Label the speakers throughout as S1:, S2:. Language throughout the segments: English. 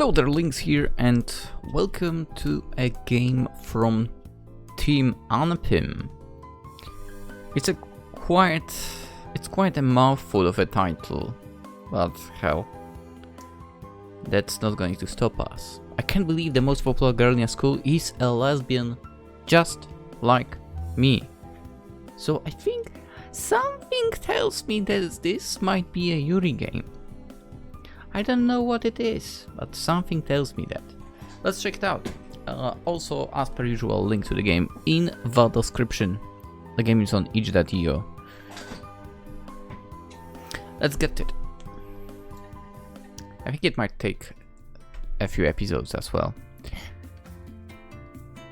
S1: Hello there, Lynx here, and welcome to a game from Team ANPIM. It's quite a mouthful of a title, but hell, that's not going to stop us. I can't believe the most popular girl in a school is a lesbian, just like me. So I think something tells me that this might be a Yuri game. I don't know what it is, but something tells me that. Let's check it out. Also, as per usual, link to the game in the description. The game is on itch.io. Let's get it. I think it might take a few episodes as well.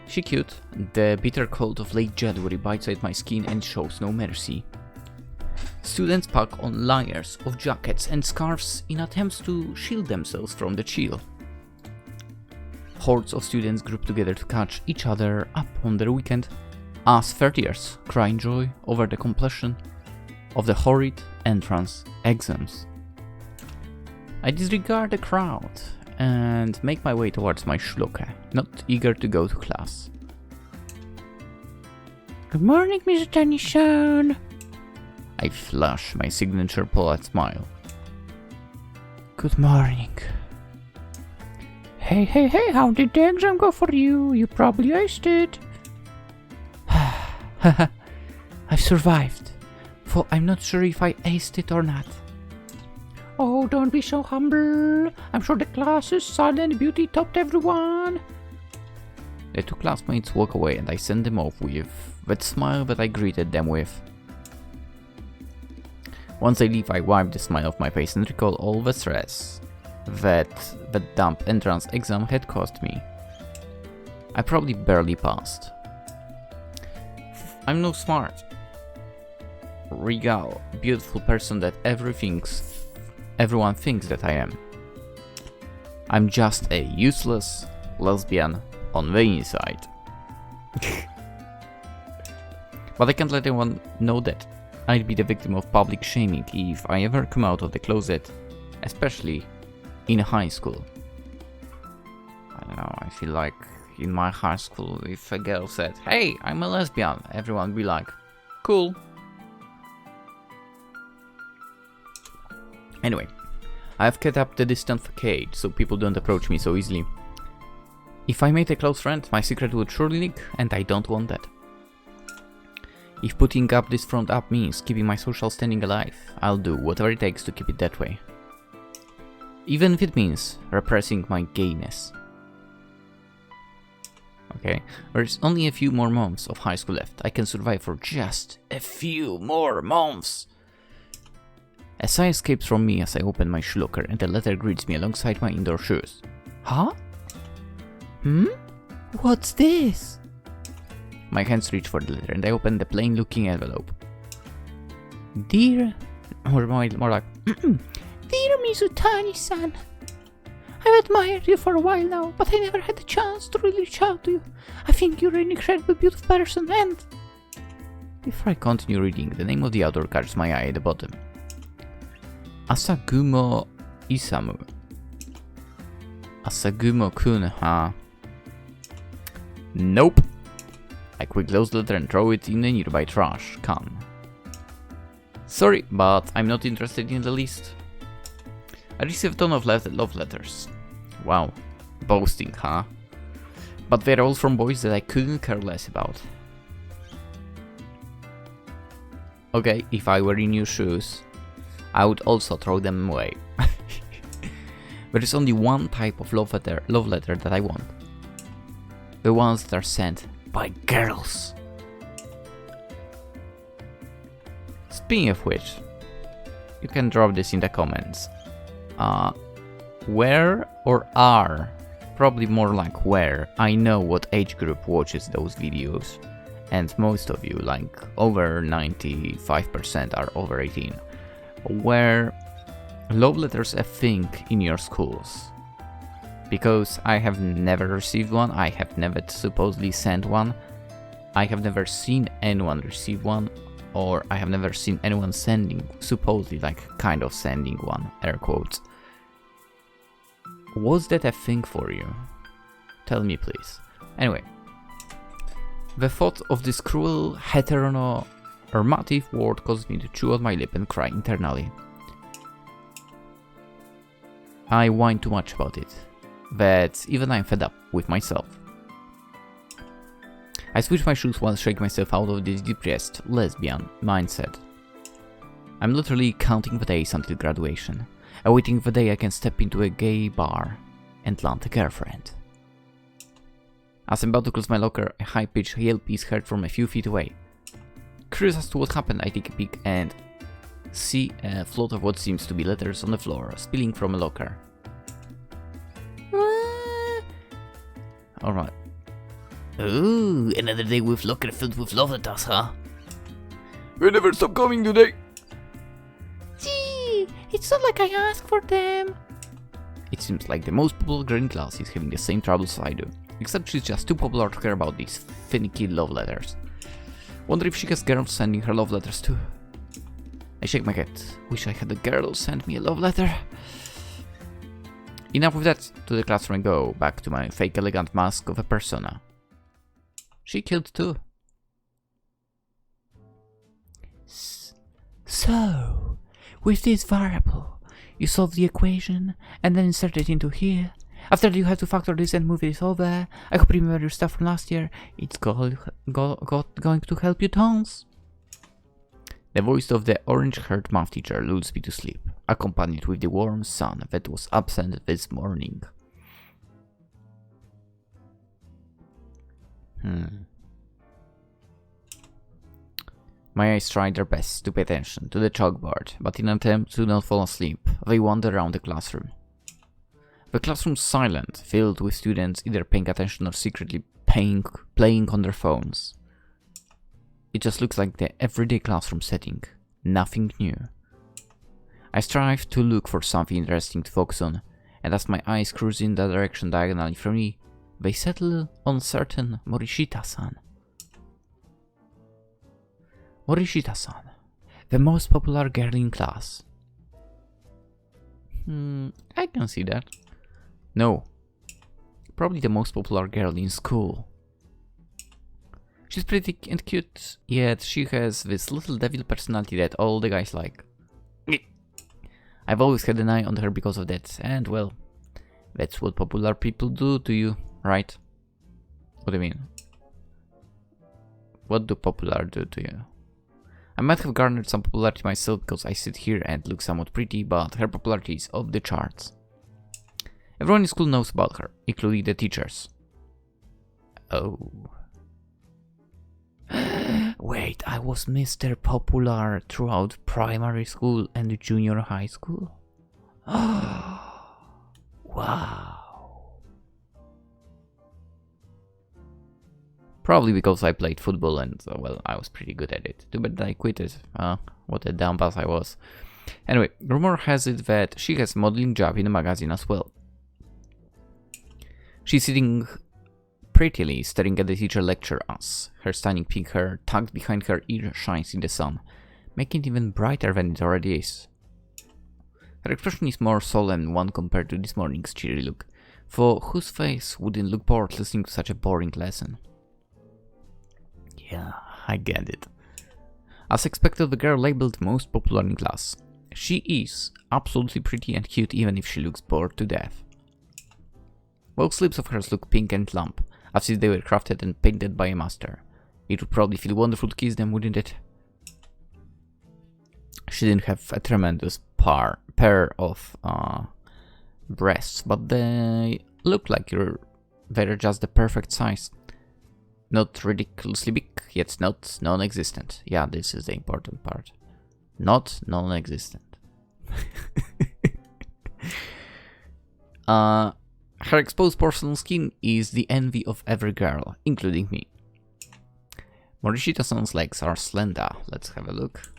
S1: She cute. The bitter cold of late January bites at my skin and shows no mercy. Students pack on layers of jackets and scarves in attempts to shield themselves from the chill. Hordes of students group together to catch each other up on their weekend, as third years cry in joy over the completion of the horrid entrance exams. I disregard the crowd and make my way towards my schlucke, not eager to go to class. Good morning, Mizutani-san. I flash my signature polite smile. Good morning. Hey, how did the exam go for you? You probably aced it. I survived, though I'm not sure if I aced it or not. Oh, don't be so humble. I'm sure the class's silent beauty topped everyone. The two classmates walk away and I send them off with that smile that I greeted them with. Once I leave, I wipe the smile off my face and recall all the stress that dumb entrance exam had cost me. I probably barely passed. I'm no smart, regal, beautiful person that everyone thinks that I am. I'm just a useless lesbian on the inside. But I can't let anyone know that. I'd be the victim of public shaming if I ever come out of the closet, especially in high school. I don't know, I feel like in my high school, if a girl said, "Hey, I'm a lesbian," everyone would be like, "Cool." Anyway, I've kept up the distant facade so people don't approach me so easily. If I made a close friend, my secret would surely leak, and I don't want that. If putting up this front up means keeping my social standing alive, I'll do whatever it takes to keep it that way. Even if it means repressing my gayness. Okay, there's only a few more months of high school left. I can survive for just a few more months. A sigh escapes from me as I open my schlucker and a letter greets me alongside my indoor shoes. Huh? What's this? My hands reach for the letter and I open the plain-looking envelope. Dear... or more like... Dear Mizutani-san, I've admired you for a while now, but I never had the chance to really reach out to you. I think you're an incredibly beautiful person and... Before I continue reading, the name of the author catches my eye at the bottom. Asagumo Isamu. Asagumo-kun, huh? Nope. I quickly close the letter and throw it in a nearby trash can. Sorry, but I'm not interested in the least. I received a ton of love letters. Wow, boasting, huh? But they're all from boys that I couldn't care less about. Okay, if I were in your shoes, I would also throw them away. There is only one type of love letter that I want. The ones that are sent by girls. Speaking of which, you can drop this in the comments. Where or are? Probably more like where. I know what age group watches those videos. And most of you, like over 95% are over 18. Where love letters a thing in your schools? Because I have never received one, I have never supposedly sent one, I have never seen anyone receive one, or I have never seen anyone sending, supposedly like kind of sending one, air quotes. Was that a thing for you? Tell me, please. Anyway, the thought of this cruel, heteronormative word caused me to chew on my lip and cry internally. I whine too much about it, that even I'm fed up with myself. I switch my shoes while shaking myself out of this depressed, lesbian mindset. I'm literally counting the days until graduation, awaiting the day I can step into a gay bar and land a girlfriend. As I'm about to close my locker, a high-pitched yelp is heard from a few feet away. Curious as to what happened, I take a peek and see a float of what seems to be letters on the floor, spilling from a locker. Alright. Ooh, another day with locker filled with love letters, huh? We never stop coming today! Gee, it's not like I asked for them. It seems like the most popular girl in class is having the same troubles I do, except she's just too popular to care about these finicky love letters. Wonder if she has girls sending her love letters too. I shake my head. Wish I had a girl send me a love letter. Enough with that. To the classroom I go, back to my fake elegant mask of a persona. She killed too. So, with this variable, you solve the equation and then insert it into here. After that you have to factor this and move this over. I hope you remember your stuff from last year. It's going to help you tons. The voice of the orange-haired math teacher lulls me to sleep, accompanied with the warm sun that was absent this morning. My eyes try their best to pay attention to the chalkboard, but in an attempt to not fall asleep, they wander around the classroom. The classroom's silent, filled with students either paying attention or secretly playing on their phones. It just looks like the everyday classroom setting, nothing new. I strive to look for something interesting to focus on, and as my eyes cruise in that direction diagonally from me, they settle on certain Morishita-san. Morishita-san, the most popular girl in class. I can see that. No, probably the most popular girl in school. She's pretty and cute, yet she has this little devil personality that all the guys like. I've always had an eye on her because of that, and well, that's what popular people do to you, right? What do you mean? What do popular do to you? I might have garnered some popularity myself because I sit here and look somewhat pretty, but her popularity is off the charts. Everyone in school knows about her, including the teachers. Oh. Wait, I was Mr. Popular throughout primary school and junior high school? Wow. Probably because I played football and, well, I was pretty good at it. Too bad I quit it. What a dumb ass I was. Anyway, rumor has it that she has a modeling job in a magazine as well. She's sitting prettily staring at the teacher lecture us. Her stunning pink hair tucked behind her ear shines in the sun, making it even brighter than it already is. Her expression is more solemn one compared to this morning's cheery look, for whose face wouldn't look bored listening to such a boring lesson? Yeah, I get it. As expected, the girl labeled most popular in class. She is absolutely pretty and cute even if she looks bored to death. Both lips of hers look pink and plump, as if they were crafted and painted by a master. It would probably feel wonderful to kiss them, wouldn't it? She didn't have a tremendous pair of breasts, but they look like they're just the perfect size. Not ridiculously big, yet not non-existent. Yeah, this is the important part. Not non-existent. Her exposed porcelain skin is the envy of every girl, including me. Morishita-san's legs are slender. Let's have a look.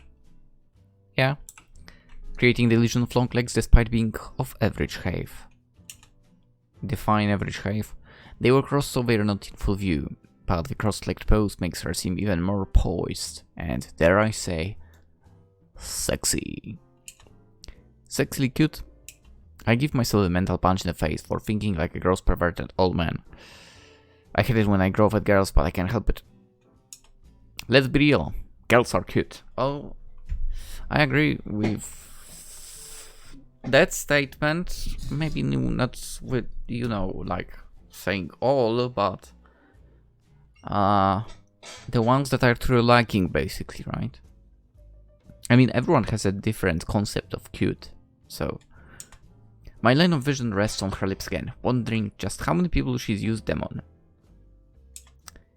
S1: Yeah. Creating the illusion of long legs despite being of average height. Define average height. They were crossed so they're not in full view, but the cross-legged pose makes her seem even more poised and, dare I say, sexy. Sexily cute? I give myself a mental punch in the face for thinking like a gross perverted old man. I hate it when I grow at girls, but I can't help it. Let's be real. Girls are cute. Oh, I agree with that statement. Maybe not with, you know, like saying all, but the ones that are true liking, basically, right? I mean, everyone has a different concept of cute, so... My line of vision rests on her lips again, wondering just how many people she's used them on.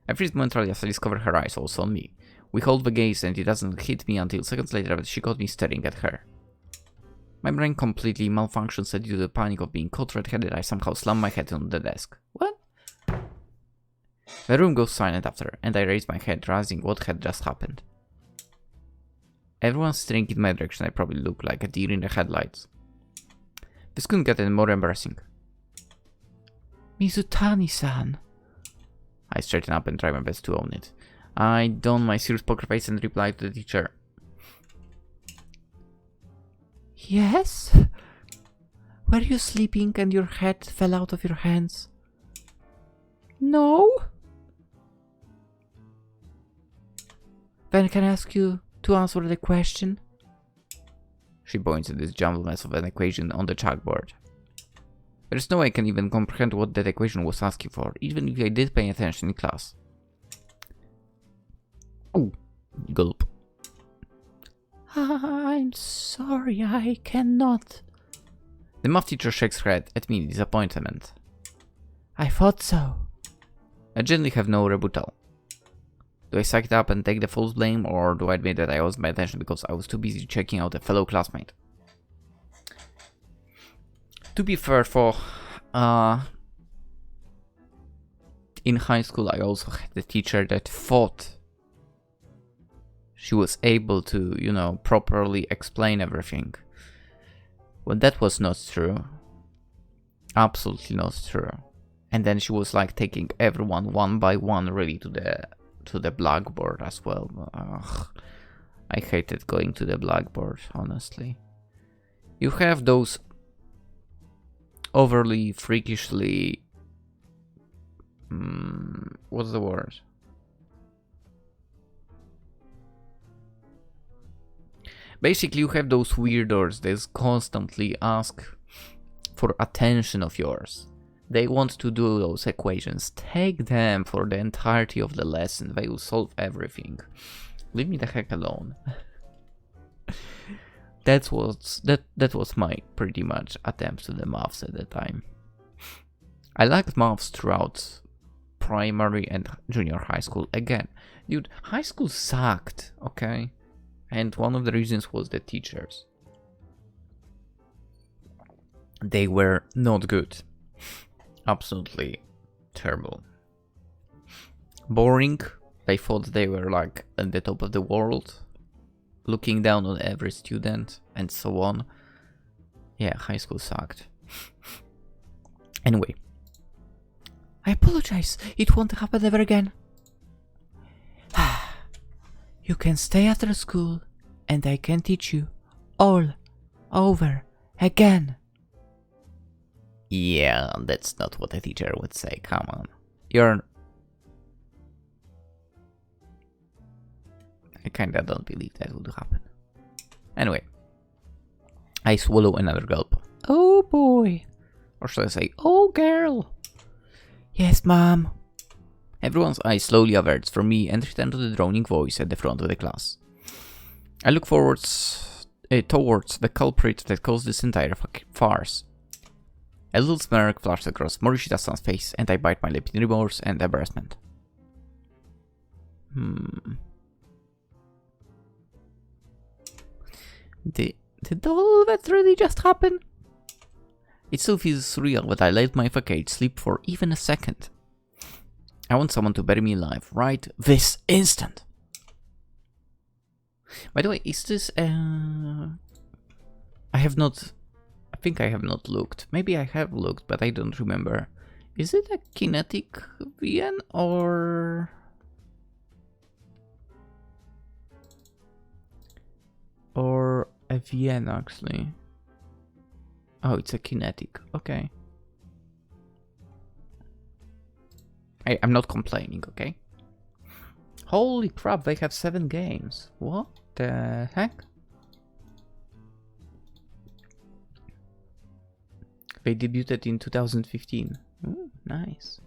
S1: I freeze momentarily as I discover her eyes also on me. We hold the gaze and it doesn't hit me until seconds later that she got me staring at her. My brain completely malfunctions and due to the panic of being caught red-handed, I somehow slam my head on the desk. What? The room goes silent after, and I raise my head, realizing what had just happened. Everyone's staring in my direction. I probably look like a deer in the headlights. This couldn't get any more embarrassing. Mizutani-san. I straighten up and try my best to own it. I don my serious poker face and reply to the teacher. Yes? Were you sleeping and your head fell out of your hands? No? Then can I ask you to answer the question? She points at this jumbled mess of an equation on the chalkboard. There's no way I can even comprehend what that equation was asking for, even if I did pay attention in class. Oh, gulp. I'm sorry, I cannot. The math teacher shakes her head at me in disappointment. I thought so. I generally have no rebuttal. Do I suck it up and take the full blame, or do I admit that I wasn't paying attention because I was too busy checking out a fellow classmate? To be fair, in high school I also had a teacher that thought she was able to, you know, properly explain everything. Well, that was not true. Absolutely not true. And then she was like taking everyone one by one really to the blackboard as well. Ugh. I hated going to the blackboard, honestly. You have those overly freakishly what's the word? Basically, you have those weirdos that constantly ask for attention of yours. They want to do those equations. Take them for the entirety of the lesson. They will solve everything. Leave me the heck alone. that was my pretty much attempt to the maths at the time. I liked maths throughout primary and junior high school. Again, dude, high school sucked, okay? And one of the reasons was the teachers. They were not good. Absolutely terrible. Boring. They thought they were like at the top of the world, looking down on every student and so on. Yeah, high school sucked. Anyway. I apologize. It won't happen ever again. You can stay after school and I can teach you all over again. Yeah, that's not what a teacher would say. Come on. I kinda don't believe that would happen. Anyway. I swallow another gulp. Oh boy. Or should I say, oh girl. Yes, ma'am. Everyone's eyes slowly averts from me and return to the droning voice at the front of the class. I look towards the culprit that caused this entire farce. A little smirk flashes across Morishita-san's face, and I bite my lip in remorse and embarrassment. Did all that really just happen? It still feels surreal that I let my facade sleep for even a second. I want someone to bury me alive right this instant. By the way, is this I think I have not looked. Maybe I have looked, but I don't remember. Is it a kinetic VN or a VN actually? Oh, it's a kinetic. Okay. I'm not complaining, okay? Holy crap, they have 7 games. What the heck? They debuted in 2015. Ooh, nice.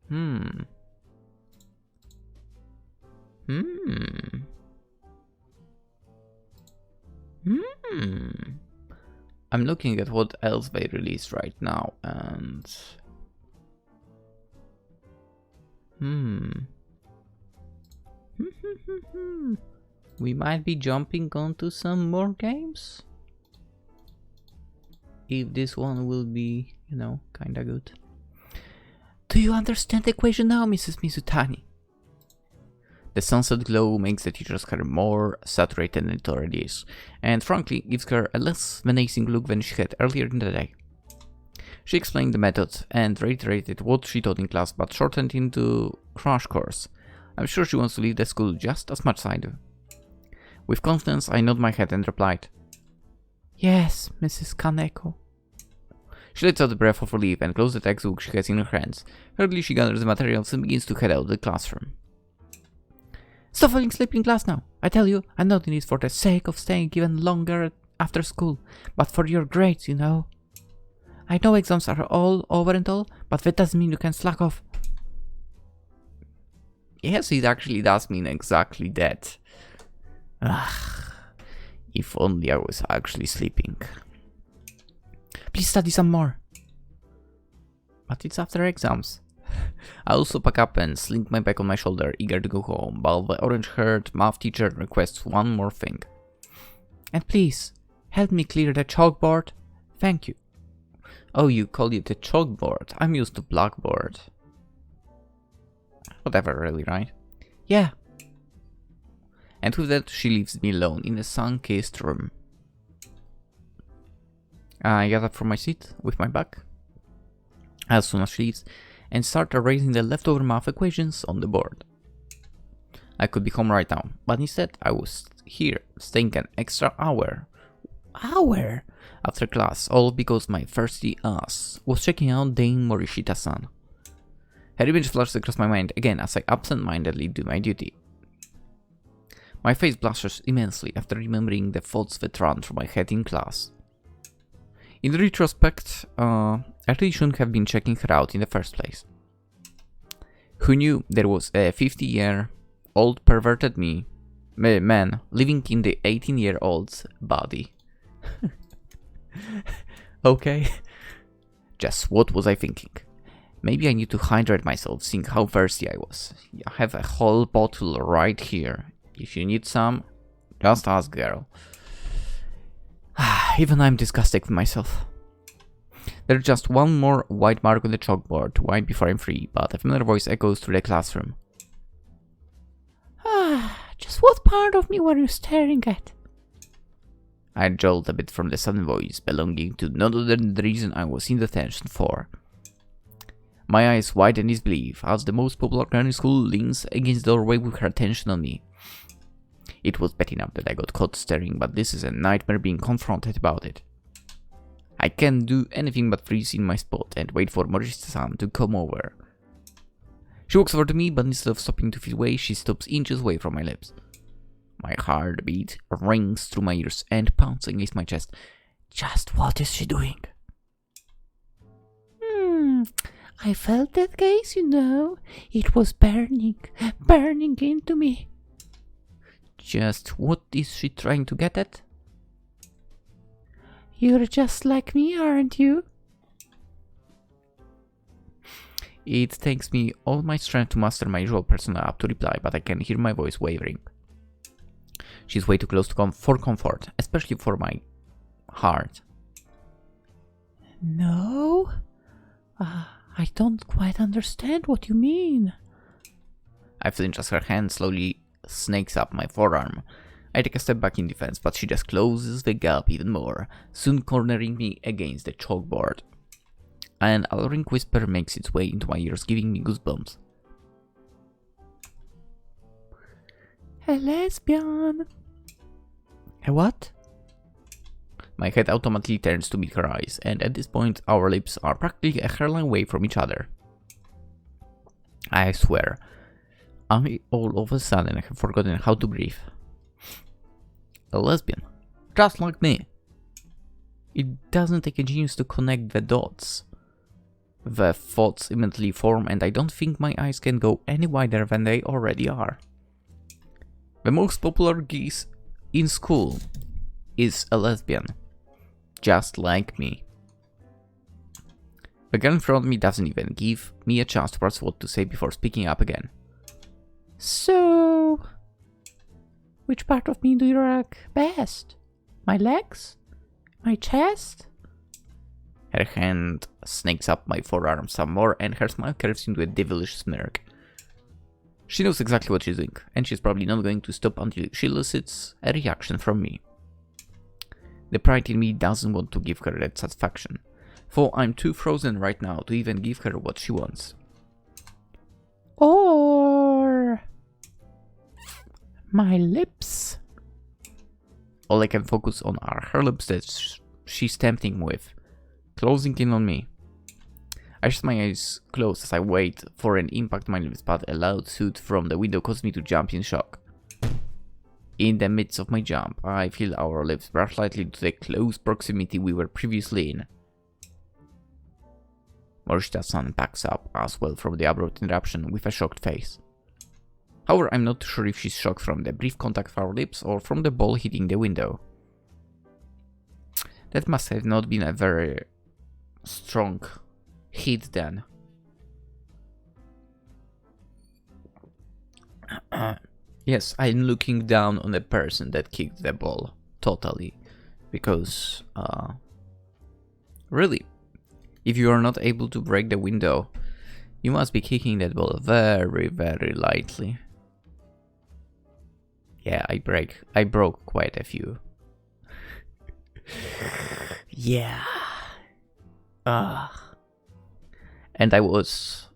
S1: Hmm. I'm looking at what else they released right now, and we might be jumping onto some more games. If this one will be, you know, kinda good. Do you understand the equation now, Mrs. Mizutani? The sunset glow makes the teacher's hair more saturated than it already is, and frankly gives her a less menacing look than she had earlier in the day. She explained the method and reiterated what she taught in class, but shortened into crash course. I'm sure she wants to leave the school just as much as I do. With confidence, I nod my head and replied, "Yes, Mrs. Kaneko." She lets out a breath of relief and closes the textbook she has in her hands. Hurriedly she gathers the materials and begins to head out of the classroom. Stop falling asleep in class now. I tell you, I'm not in it for the sake of staying even longer after school, but for your grades, you know. I know exams are all over and all, but that doesn't mean you can slack off. Yes, it actually does mean exactly that. Ugh, if only I was actually sleeping. Please study some more. But it's after exams. I also pack up and slink my bag on my shoulder, eager to go home, while the orange-haired math teacher requests one more thing. And please, help me clear the chalkboard. Thank you. Oh, you call it a chalkboard. I'm used to blackboard. Whatever, really, right? Yeah. And with that, she leaves me alone in the sun-kissed room. I get up from my seat with my bag as soon as she leaves and start erasing the leftover math equations on the board. I could be home right now, but instead I was here staying an extra hour after class, all because my thirsty ass was checking out Dame Morishita-san. Her image flashes across my mind again as I absent-mindedly do my duty. My face blushes immensely after remembering the thoughts that ran through my head in class. In retrospect, I really shouldn't have been checking her out in the first place. Who knew there was a 50-year-old perverted man living in the 18-year-old's body? Okay. Just what was I thinking? Maybe I need to hydrate myself, seeing how thirsty I was. I have a whole bottle right here. If you need some, just ask, girl. Even I'm disgusted with myself. There's just one more white mark on the chalkboard, right before I'm free, but a familiar voice echoes through the classroom. Just what part of me were you staring at? I jolt a bit from the sudden voice, belonging to none other than the reason I was in detention for. My eyes widen in disbelief as the most popular girl in school leans against the doorway with her attention on me. It was bad enough that I got caught staring, but this is a nightmare being confronted about it. I can't do anything but freeze in my spot and wait for Morishita-san to come over. She walks over to me, but instead of stopping 2 feet away, she stops inches away from my lips. My heartbeat rings through my ears and pounds against my chest. Just what is she doing? I felt that gaze, you know. It was burning into me. Just what is she trying to get at? You're just like me, aren't you? It takes me all my strength to muster my usual persona up to reply, but I can hear my voice wavering. She's way too close to for comfort, especially for my heart. No? I don't quite understand what you mean. I flinch as her hand slowly snakes up my forearm. I take a step back in defense, but she just closes the gap even more, soon cornering me against the chalkboard. An alluring whisper makes its way into my ears, giving me goosebumps. A lesbian. A what? My head automatically turns to meet her eyes, and at this point our lips are practically a hairline away from each other. I swear, I all of a sudden have forgotten how to breathe. A lesbian, just like me. It doesn't take a genius to connect the dots. The thoughts immediately form, and I don't think my eyes can go any wider than they already are. The most popular geese in school is a lesbian, just like me. The girl in front of me doesn't even give me a chance to process what to say before speaking up again. So, which part of me do you like best? My legs? My chest? Her hand snakes up my forearm some more, and her smile curves into a devilish smirk. She knows exactly what she's doing, and she's probably not going to stop until she elicits a reaction from me. The pride in me doesn't want to give her that satisfaction, for I'm too frozen right now to even give her what she wants. Or my lips. All I can focus on are her lips that she's tempting with, closing in on me. I shut my eyes closed as I wait for an impact on my lips, but a loud soot from the window caused me to jump in shock. In the midst of my jump, I feel our lips brush lightly to the close proximity we were previously in. Morishita-san backs up as well from the abrupt interruption with a shocked face. However, I'm not sure if she's shocked from the brief contact of our lips or from the ball hitting the window. That must have not been a very strong hit then. Yes, I'm looking down on the person that kicked the ball, totally. Because, really, if you are not able to break the window, you must be kicking that ball very, very lightly. Yeah, I broke quite a few. Yeah. And I was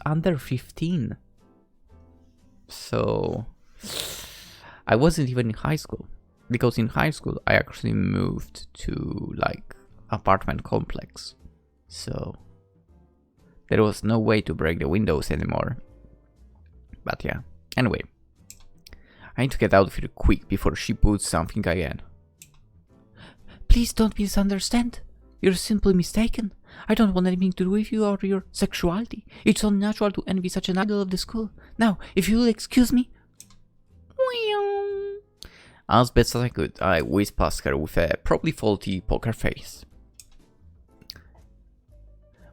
S1: under 15. So I wasn't even in high school, because in high school I actually moved to like apartment complex, so there was no way to break the windows anymore. But yeah, anyway, I need to get out of here quick before she puts something again. Please don't misunderstand. You're simply mistaken. I don't want anything to do with you or your sexuality. It's unnatural to envy such an idol of the school. Now, if you will excuse me. As best as I could, I whizzed past her with a probably faulty poker face.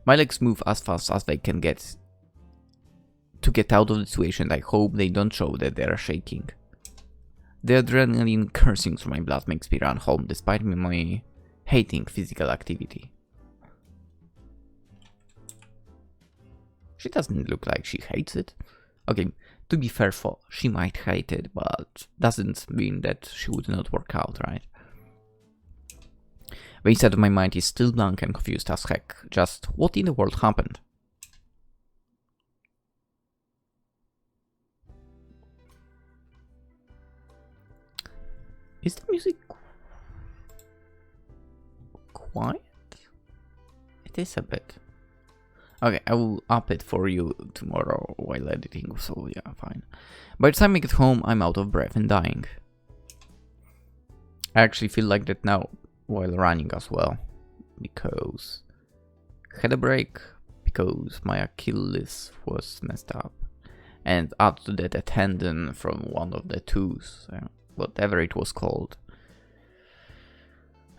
S1: My legs move as fast as they can get to get out of the situation. I hope they don't show that they are shaking. The adrenaline coursing through my blood makes me run home despite my hating physical activity. She doesn't look like she hates it. Okay, to be fair, she might hate it, but doesn't mean that she would not work out, right? The inside of my mind is still blank and confused as heck. Just what in the world happened? Is the music quiet? It is a bit. Okay, I will up it for you tomorrow while editing, so yeah, fine. By the time I get home, I'm out of breath and dying. I actually feel like that now while running as well, because I had a break, because my Achilles was messed up, and add to that a tendon from one of the toes, whatever it was called.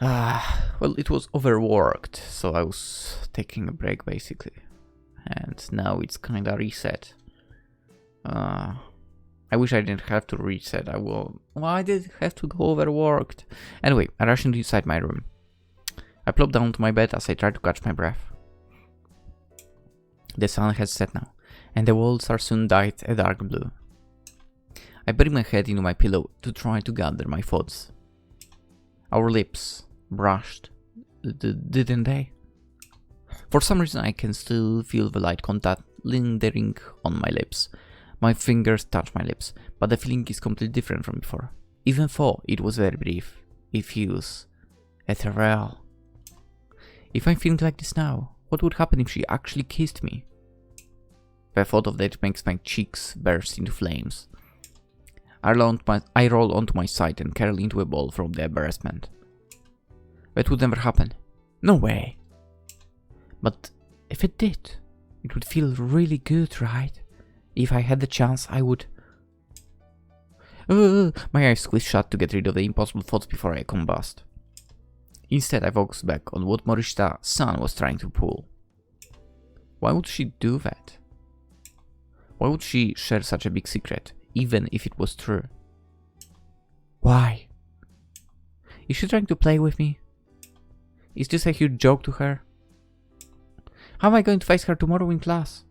S1: Well, it was overworked, so I was taking a break basically. And now it's kinda reset. I wish I didn't have to reset. Why did it have to go overworked? Anyway, I rush inside my room. I plop down to my bed as I try to catch my breath. The sun has set now, and the walls are soon dyed a dark blue. I bury my head into my pillow to try to gather my thoughts. Our lips brushed, didn't they? For some reason I can still feel the light contact lingering on my lips, My fingers touch my lips, but the feeling is completely different from before. Even though it was very brief, it feels ethereal. If I'm feeling like this now, what would happen if she actually kissed me? The thought of that makes my cheeks burst into flames. I roll onto my side and curl into a ball from the embarrassment. That would never happen. No way. But if it did, it would feel really good, right? If I had the chance, I would... My eyes squeeze shut to get rid of the impossible thoughts before I combust. Instead, I focus back on what Morishita-san was trying to pull. Why would she do that? Why would she share such a big secret, even if it was true? Why? Is she trying to play with me? Is this a huge joke to her? How am I going to face her tomorrow in class?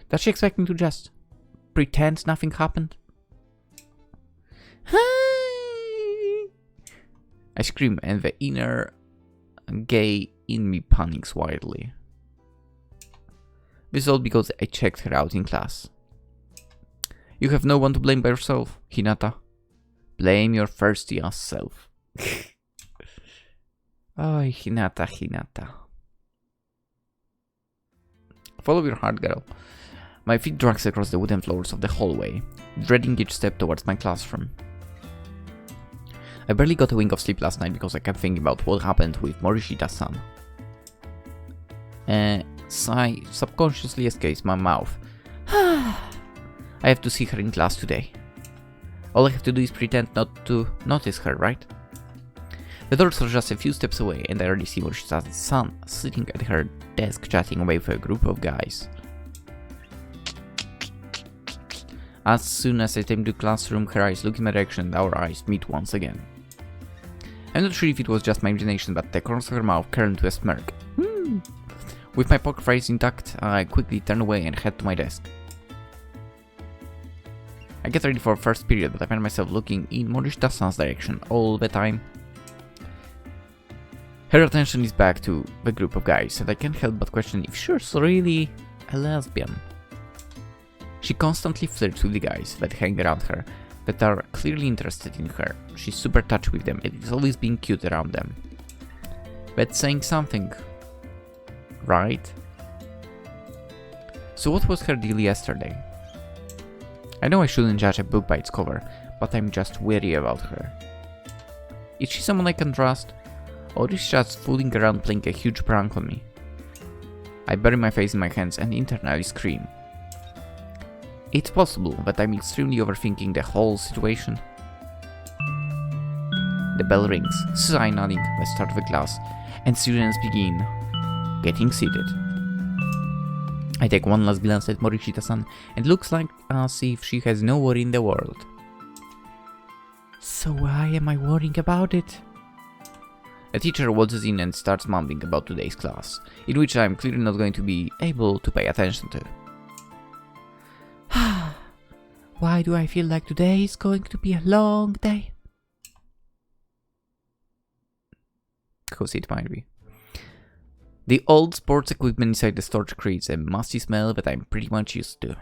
S1: Does she expect me to just pretend nothing happened? I scream and the inner gay in me panics wildly. This is all because I checked her out in class. You have no one to blame but yourself, Hinata. Blame your thirsty ass self. Oh, Hinata, Hinata. Follow your heart, girl. My feet drags across the wooden floors of the hallway, dreading each step towards my classroom. I barely got a wink of sleep last night because I kept thinking about what happened with Morishita-san. A sigh subconsciously escapes my mouth. I have to see her in class today. All I have to do is pretend not to notice her, right? The doors are just a few steps away and I already see Morishita-san sitting at her desk chatting away with a group of guys. As soon as I step into the classroom, her eyes look in my direction and our eyes meet once again. I'm not sure if it was just my imagination, but the corners of her mouth curl into a smirk. With my poker face intact, I quickly turn away and head to my desk. I get ready for first period, but I find myself looking in Morishita-san's direction all the time. Her attention is back to the group of guys, and I can't help but question if she's really a lesbian. She constantly flirts with the guys that hang around her, that are clearly interested in her. She's super touchy with them, and is always being cute around them. That's saying something, right? So what was her deal yesterday? I know I shouldn't judge a book by its cover, but I'm just wary about her. Is she someone I can trust? Or is she just fooling around playing a huge prank on me? I bury my face in my hands and internally scream. It's possible that I'm extremely overthinking the whole situation. The bell rings, signaling the start of the class, and students begin getting seated. I take one last glance at Morishita-san, and it looks like as if she has no worry in the world. So why am I worrying about it? A teacher waltzes in and starts mumbling about today's class, in which I'm clearly not going to be able to pay attention to. Why do I feel like today is going to be a long day? Because it might be. The old sports equipment inside the storage creates a musty smell that I'm pretty much used to.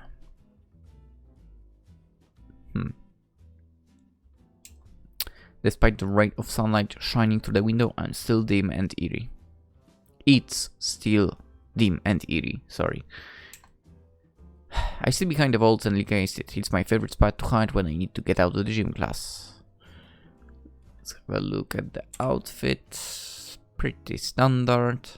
S1: Despite the ray of sunlight shining through the window, I'm still dim and eerie. It's still dim and eerie, sorry. I sit behind the vaults and look against it. It's my favorite spot to hide when I need to get out of the gym class. Let's have a look at the outfit. Pretty standard.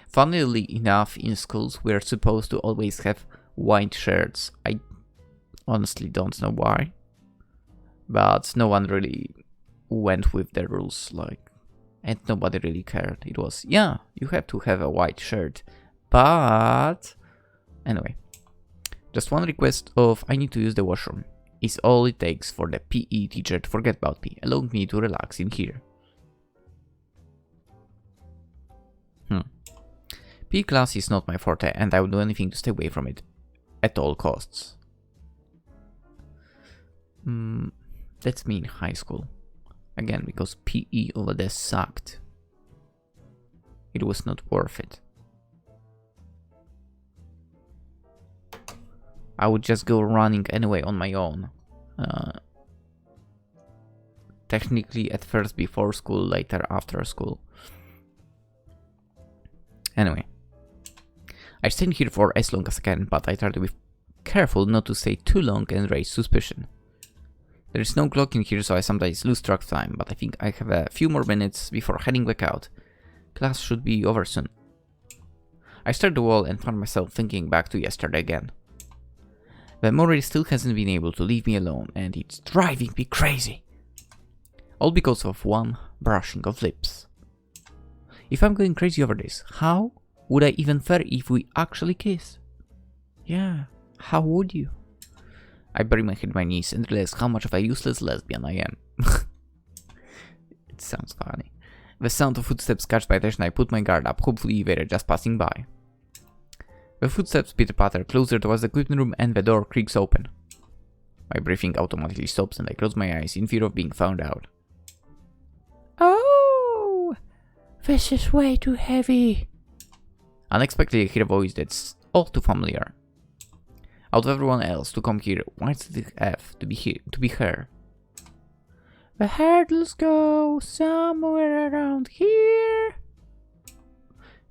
S1: Funnily enough, in schools we're supposed to always have white shirts. I honestly don't know why. But no one really went with the rules, and nobody really cared. It was, yeah, you have to have a white shirt. But anyway, just one request of I need to use the washroom is all it takes for the PE teacher to forget about me, allowing me to relax in here. PE class is not my forte and I will do anything to stay away from it at all costs. That's me in high school. Again, because PE over there sucked. It was not worth it. I would just go running anyway on my own. Technically at first before school, later after school. Anyway. I stayed here for as long as I can, but I try to be careful not to stay too long and raise suspicion. There is no clock in here, so I sometimes lose track of time, but I think I have a few more minutes before heading back out. Class should be over soon. I stared at the wall and found myself thinking back to yesterday again. The memory still hasn't been able to leave me alone, and it's driving me crazy. All because of one brushing of lips. If I'm going crazy over this, how would I even fare if we actually kiss? Yeah, how would you? I bury my head in my knees and realize how much of a useless lesbian I am. It sounds funny. The sound of footsteps catch my attention. I put my guard up, hopefully they're just passing by. The footsteps pitter-patter closer towards the equipment room and the door creaks open. My breathing automatically stops and I close my eyes in fear of being found out. Oh, this is way too heavy. Unexpectedly I hear a voice that's all too familiar. Out of everyone else to come here, why does it have to be her? The hurdles go somewhere around here.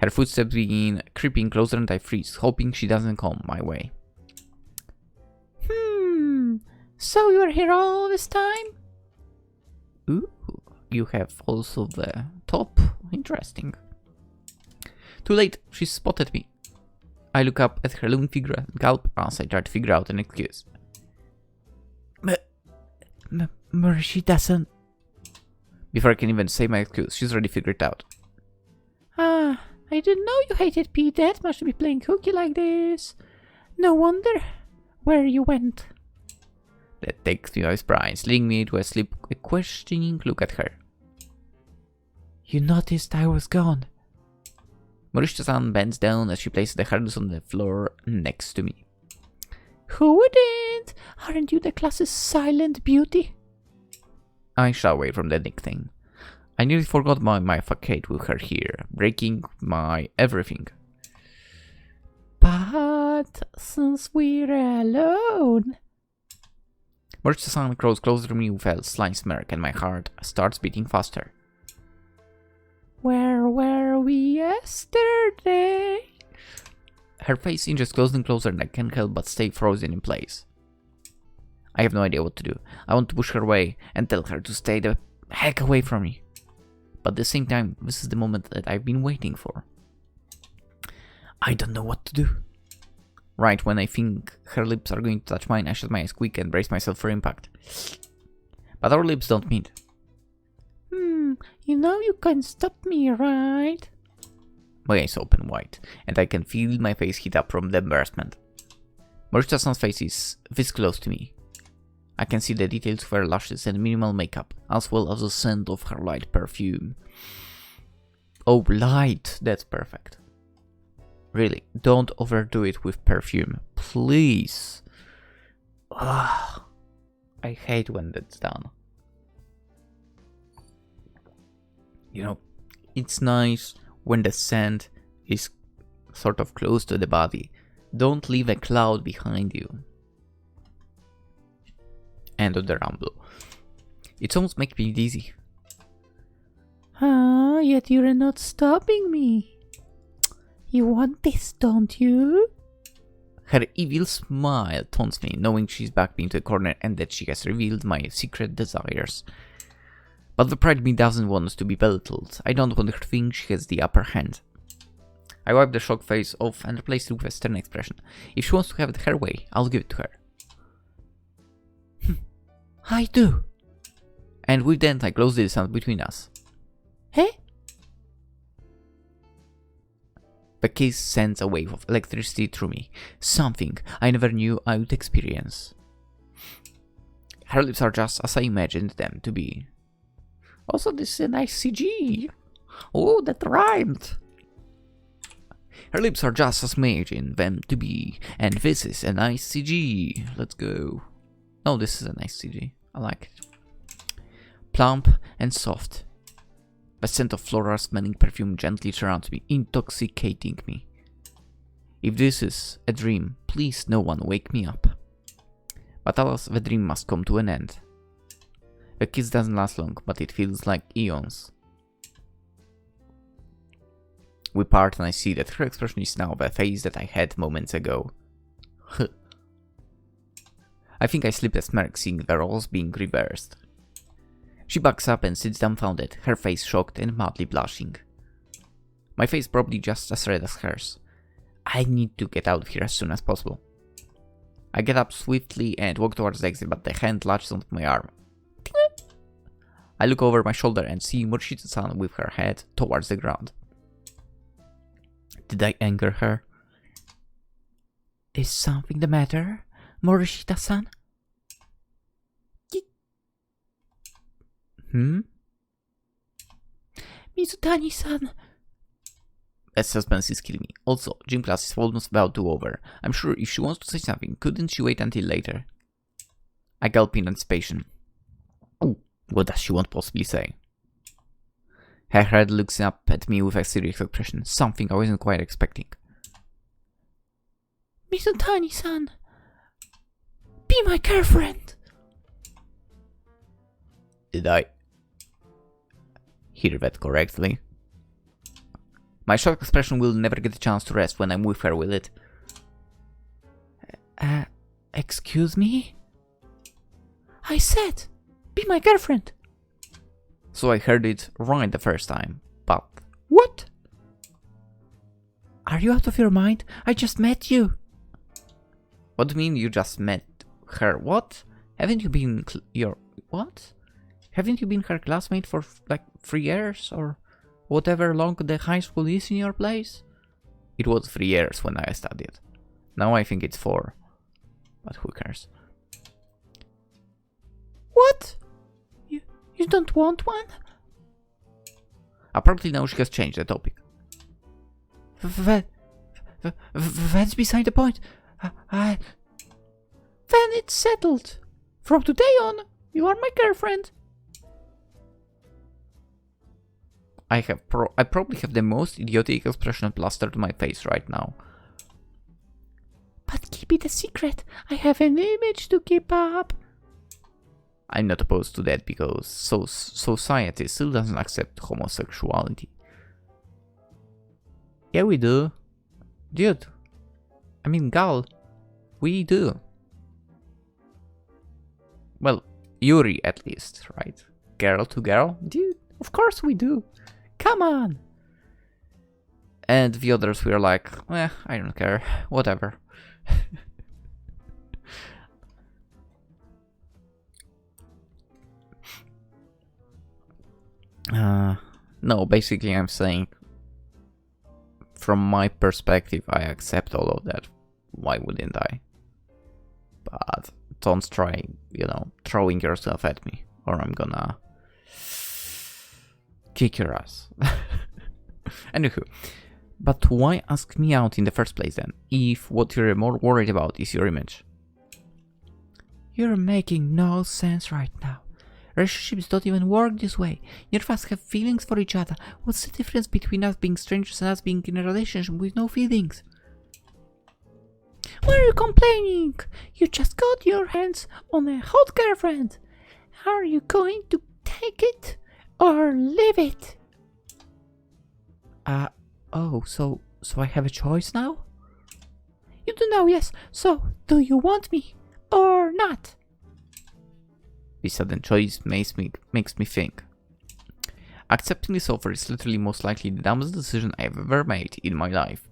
S1: Her footsteps begin creeping closer and I freeze, hoping she doesn't come my way. So you are here all this time? Ooh, you have also the top. Interesting. Too late, she spotted me. I look up at her looming figure and gulp as I try to figure out an excuse. She doesn't... Before I can even say my excuse, she's already figured it out. Ah, I didn't know you hated Pete that much to be playing hooky like this. No wonder where you went. That takes me by surprise, leading me to a questioning look at her. You noticed I was gone. Maurice-san bends down as she places the hurdles on the floor next to me. Who wouldn't? Aren't you the class's silent beauty? I shy away from the nickname. I nearly forgot my facade with her here, breaking my everything. But since we're alone... Maurice-san grows closer to me with a sly smirk and my heart starts beating faster. Where were we yesterday? Her face inches closer and closer and I can't help but stay frozen in place. I have no idea what to do. I want to push her away and tell her to stay the heck away from me. But at the same time, this is the moment that I've been waiting for. I don't know what to do. Right when I think her lips are going to touch mine, I shut my eyes quick and brace myself for impact. But our lips don't meet. You know you can't stop me, right? My eyes open wide, and I can feel my face heat up from the embarrassment. Maurice-san's face is this close to me. I can see the details of her lashes and minimal makeup, as well as the scent of her light perfume. Oh, light! That's perfect. Really, don't overdo it with perfume, please. Ugh, I hate when that's done. You know, it's nice when the scent is sort of close to the body. Don't leave a cloud behind you. End of the rumble. It's almost making me dizzy. Ah, yet you're not stopping me. You want this, don't you? Her evil smile taunts me, knowing she's backed me into a corner and that she has revealed my secret desires. But the pride in me doesn't want us to be belittled. I don't want her to think she has the upper hand. I wipe the shocked face off and replace it with a stern expression. If she wants to have it her way, I'll give it to her. I do. And with that, I close the distance between us. Hey? The kiss sends a wave of electricity through me. Something I never knew I would experience. Her lips are just as I imagined them to be. Also, this is a nice CG. Oh, that rhymed. Her lips are just as imagined them to be. And this is a nice CG. Let's go. Oh, this is a nice CG. I like it. Plump and soft. The scent of floral smelling perfume gently surrounds me, intoxicating me. If this is a dream, please no one wake me up. But alas, the dream must come to an end. The kiss doesn't last long, but it feels like eons. We part and I see that her expression is now the face that I had moments ago. I think I slipped a smirk seeing the roles being reversed. She backs up and sits dumbfounded, her face shocked and madly blushing. My face probably just as red as hers. I need to get out of here as soon as possible. I get up swiftly and walk towards the exit, but the hand latches onto my arm. I look over my shoulder and see Morishita-san with her head towards the ground. Did I anger her? Is something the matter, Morishita-san? Mizutani-san. That suspense is killing me. Also, gym class is almost about to over. I'm sure if she wants to say something, couldn't she wait until later? I gulp in anticipation. What does she want to possibly say? Her head looks up at me with a serious expression, something I wasn't quite expecting. Mizutani-san, be my girlfriend. Did I hear that correctly? My shocked expression will never get a chance to rest when I'm with her, will it? Excuse me? I said, be my girlfriend. So I heard it right the first time, but what? Are you out of your mind? I just met you. What do you mean you just met her? What? Haven't you been what? Haven't you been her classmate for like 3 years or whatever long the high school is in your place? It was 3 years when I studied. Now I think it's 4. But who cares? What? You don't want one? Apparently now she has changed the topic. That's beside the point. Then it's settled. From today on, you are my girlfriend. I probably have the most idiotic expression plastered to my face right now. But keep it a secret. I have an image to keep up. I'm not opposed to that because society still doesn't accept homosexuality. Yeah, we do. Dude. I mean, gal. We do. Well, Yuri at least, right? Girl to girl? Dude, of course we do. Come on! And the others were like, I don't care, whatever. No, basically I'm saying, from my perspective, I accept all of that. Why wouldn't I? But don't try, throwing yourself at me, or I'm gonna kick your ass. Anywho, but why ask me out in the first place then, if what you're more worried about is your image? You're making no sense right now. Relationships don't even work this way. Neither of us have feelings for each other. What's the difference between us being strangers and us being in a relationship with no feelings? Why are you complaining? You just got your hands on a hot girlfriend. Are you going to take it or leave it? Oh, so I have a choice now? You do now, yes. So, do you want me or not? This sudden choice makes me think. Accepting this offer is literally most likely the dumbest decision I've ever made in my life.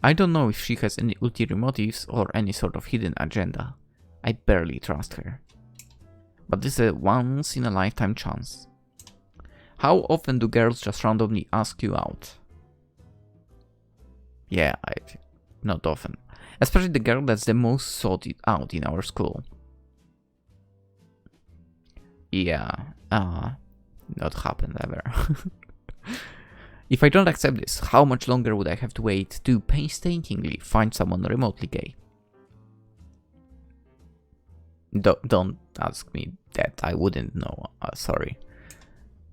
S1: I don't know if she has any ulterior motives or any sort of hidden agenda. I barely trust her. But this is a once-in-a-lifetime chance. How often do girls just randomly ask you out? Yeah, not often. Especially the girl that's the most sought out in our school. Yeah, not happened ever. If I don't accept this, how much longer would I have to wait to painstakingly find someone remotely gay? Don't ask me that, I wouldn't know, sorry.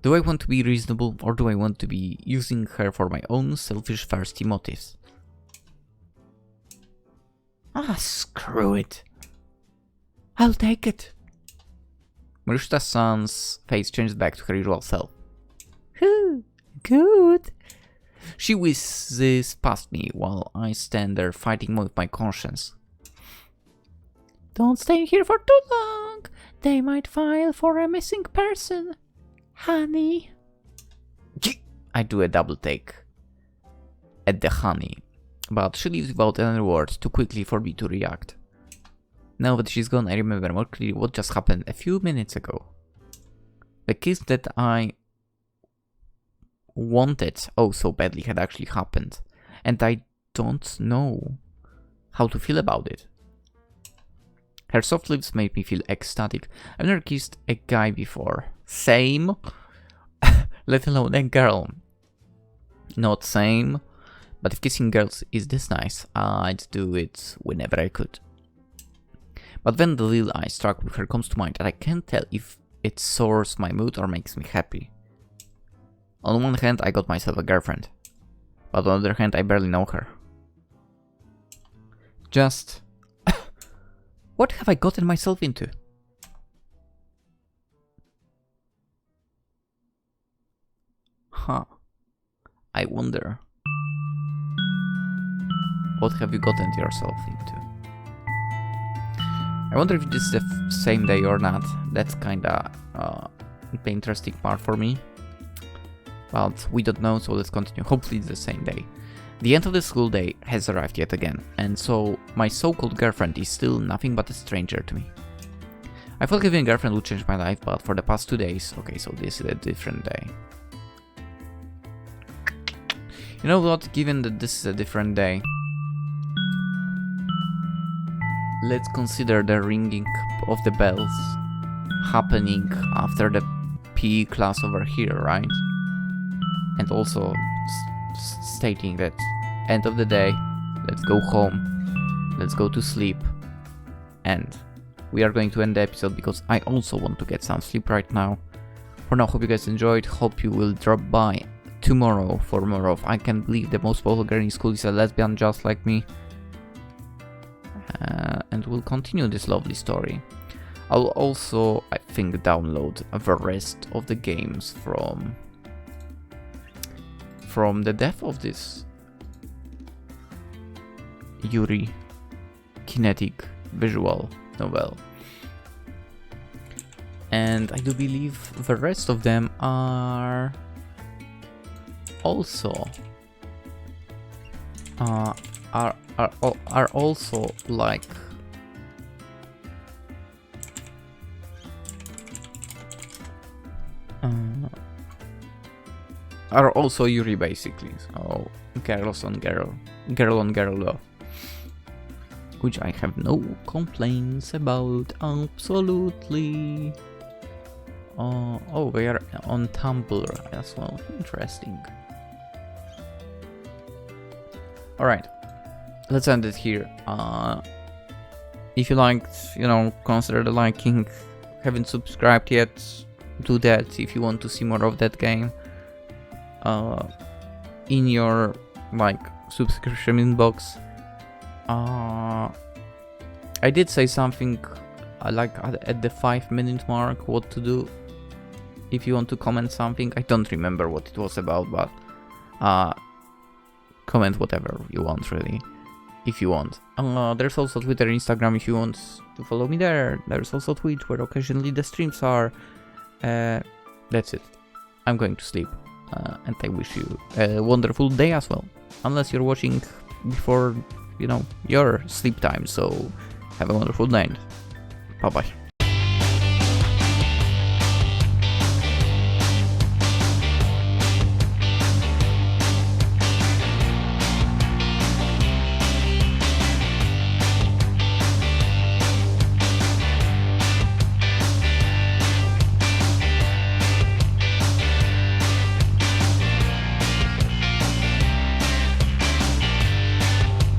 S1: Do I want to be reasonable, or do I want to be using her for my own selfish thirsty motives? Ah, screw it. I'll take it. Marishita-san's face changes back to her usual self. Good. She whizzes past me while I stand there fighting with my conscience. Don't stay here for too long. They might file for a missing person, honey. I do a double take at the honey, but she leaves without any words too quickly for me to react. Now that she's gone, I remember more clearly what just happened a few minutes ago. The kiss that I wanted oh so badly had actually happened, and I don't know how to feel about it. Her soft lips made me feel ecstatic. I've never kissed a guy before. Same. Let alone a girl. Not same. But if kissing girls is this nice, I'd do it whenever I could. But then the little eye struck with her comes to mind, and I can't tell if it sours my mood or makes me happy. On one hand, I got myself a girlfriend. But on the other hand, I barely know her. Just... what have I gotten myself into? Huh. I wonder. What have you gotten yourself into? I wonder if this is the same day or not. That's kinda the interesting part for me. But we don't know, so let's continue. Hopefully it's the same day. The end of the school day has arrived yet again, and so my so-called girlfriend is still nothing but a stranger to me. I thought having a girlfriend would change my life, but for the past 2 days... Okay, so this is a different day. You know what, given that this is a different day, let's consider the ringing of the bells happening after the PE class over here, right? And also stating that end of the day, let's go home, let's go to sleep, and we are going to end the episode because I also want to get some sleep right now. For now, hope you guys enjoyed, hope you will drop by tomorrow for more of I Can't Believe the Most Popular Girl in School is a Lesbian just like me. And we'll continue this lovely story. I'll also, I think, download the rest of the games from the death of this Yuri kinetic visual novel. And I do believe the rest of them are also are also like are also Yuri basically. So girls on girl love, which I have no complaints about, absolutely. Oh, they are on Tumblr as well. Interesting. Alright, let's end it here. If you liked, consider the liking. Haven't subscribed yet, do that if you want to see more of that game. In your subscription inbox. I did say something at the 5-minute mark what to do if you want to comment something. I don't remember what it was about, but comment whatever you want, really, if you want. There's also Twitter, Instagram if you want to follow me there. There's also Twitch where occasionally the streams are. That's it. I'm going to sleep, and I wish you a wonderful day as well, unless you're watching before your sleep time. So have a wonderful night. Bye bye.